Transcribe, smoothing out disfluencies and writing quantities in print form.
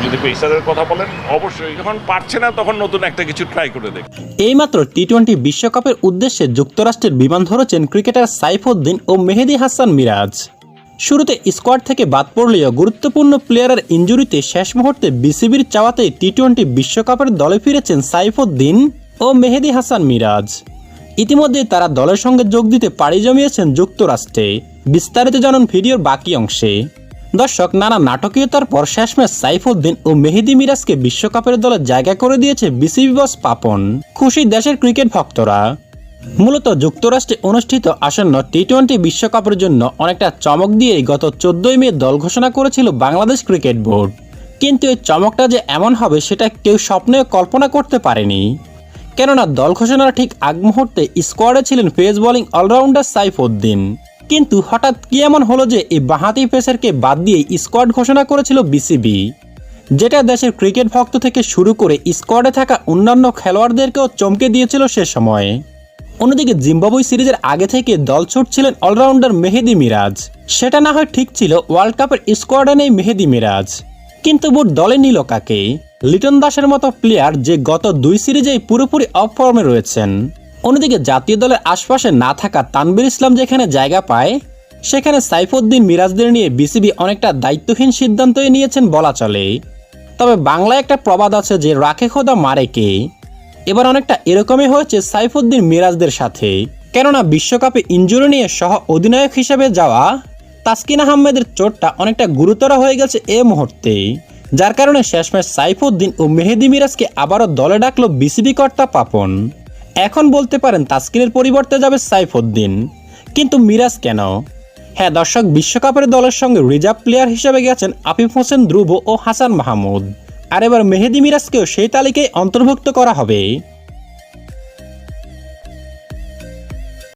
যদি পেসারের কথা বলেন অবশ্যই, যখন পারছে না তখন নতুন একটা কিছু ট্রাই করে দেখ। এইমাত্র টি-20 বিশ্বকাপের উদ্দেশ্যে যুক্তরাষ্ট্রের বিমান ধরেছেন ক্রিকেটার সাইফুদ্দিন ও মেহেদী হাসান মিরাজ। শুরুতে স্কোয়াড থেকে বাদ পড়লেও গুরুত্বপূর্ণ প্লেয়ারের ইনজুরিতে শেষ মুহূর্তে বিসিবির চাওয়াতে টি-20 বিশ্বকাপের দলে ফিরেছেন সাইফুদ্দিন ও মেহেদী হাসান মিরাজ। ইতিমধ্যে তারা দলের সঙ্গে যোগ দিতে পাড়ি জমিয়েছেন যুক্তরাষ্ট্রে। বিস্তারিত জানুন ভিডিওর বাকি অংশে। দর্শক, নানা নাটকীয়তার পর শেষমেশ সাইফুদ্দিন ও মেহেদী মিরাজকে বিশ্বকাপের দলে জায়গা করে দিয়েছে বিসিবি বস পাপন। খুশি দেশের ক্রিকেট ভক্তরা। মূলত যুক্তরাষ্ট্রে অনুষ্ঠিত আসন্ন টি-20 বিশ্বকাপের জন্য অনেকটা চমক দিয়েই গত 14 মে দল ঘোষণা করেছিল বাংলাদেশ ক্রিকেট বোর্ড। কিন্তু এই চমকটা যে এমন হবে সেটা কেউ স্বপ্নেও কল্পনা করতে পারেনি। কেননা দল ঘোষণার ঠিক আগ মুহূর্তে স্কোয়াডে ছিলেন পেস বোলিং অলরাউন্ডার সাইফুদ্দিন। কিন্তু হঠাৎ কি এমন হলো যে এই বাঁহাতি পেসারকে বাদ দিয়ে স্কোয়াড ঘোষণা করেছিল বিসিবি, যেটা দেশের ক্রিকেট ভক্ত থেকে শুরু করে স্কোয়াডে থাকা অন্যান্য খেলোয়াড়দেরকেও চমকে দিয়েছিল সে সময়ে। অন্যদিকে জিম্বাবুয়ে সিরিজের আগে থেকে দল ছুটছিলেন অলরাউন্ডার মেহেদী মিরাজ। সেটা না হয় ঠিক ছিল, ওয়ার্ল্ড কাপের স্কোয়াডে নেই মেহেদী মিরাজ, কিন্তু বোর্ড দলে নিল কাকে? লিটন দাসের মতো প্লেয়ার যে গত 2 সিরিজেই পুরোপুরি অফ ফর্মে রয়েছেন। অন্যদিকে জাতীয় দলের আশপাশে না থাকা তানভীর ইসলাম যেখানে জায়গা পায়, সেখানে সাইফুদ্দিন মিরাজদের নিয়ে বিসিবি অনেকটা দায়িত্বহীন সিদ্ধান্তই নিয়েছেন বলা চলে। তবে বাংলায় একটা প্রবাদ আছে যে রাখে খোদা মারে কে। এবার অনেকটা এরকমই হয়েছে সাইফুদ্দিন মিরাজদের সাথে। কেননা বিশ্বকাপে ইনজুরি নিয়ে সহ অধিনায়ক হিসেবে যাওয়া তাসকিন আহমেদের চোটটা অনেকটা গুরুতর হয়ে গেছে এ মুহূর্তে, যার কারণে শেষমেশ সাইফুদ্দিন ও মেহেদী মিরাজকে আবারও দলে ডাকলো বিসিবি কর্তা পাপন। এখন বলতে পারেন তাসকিনের পরিবর্তে যাবে সাইফুদ্দিন, কিন্তু মিরাজ কেন? হ্যাঁ দর্শক, বিশ্বকাপের দলের সঙ্গে রিজার্ভ প্লেয়ার হিসেবে গেছেন আফিফ হোসেন ধ্রুব ও হাসান মাহমুদ। আর এবার মেহেদী মিরাজকেও সেই তালিকায় অন্তর্ভুক্ত করা হবে।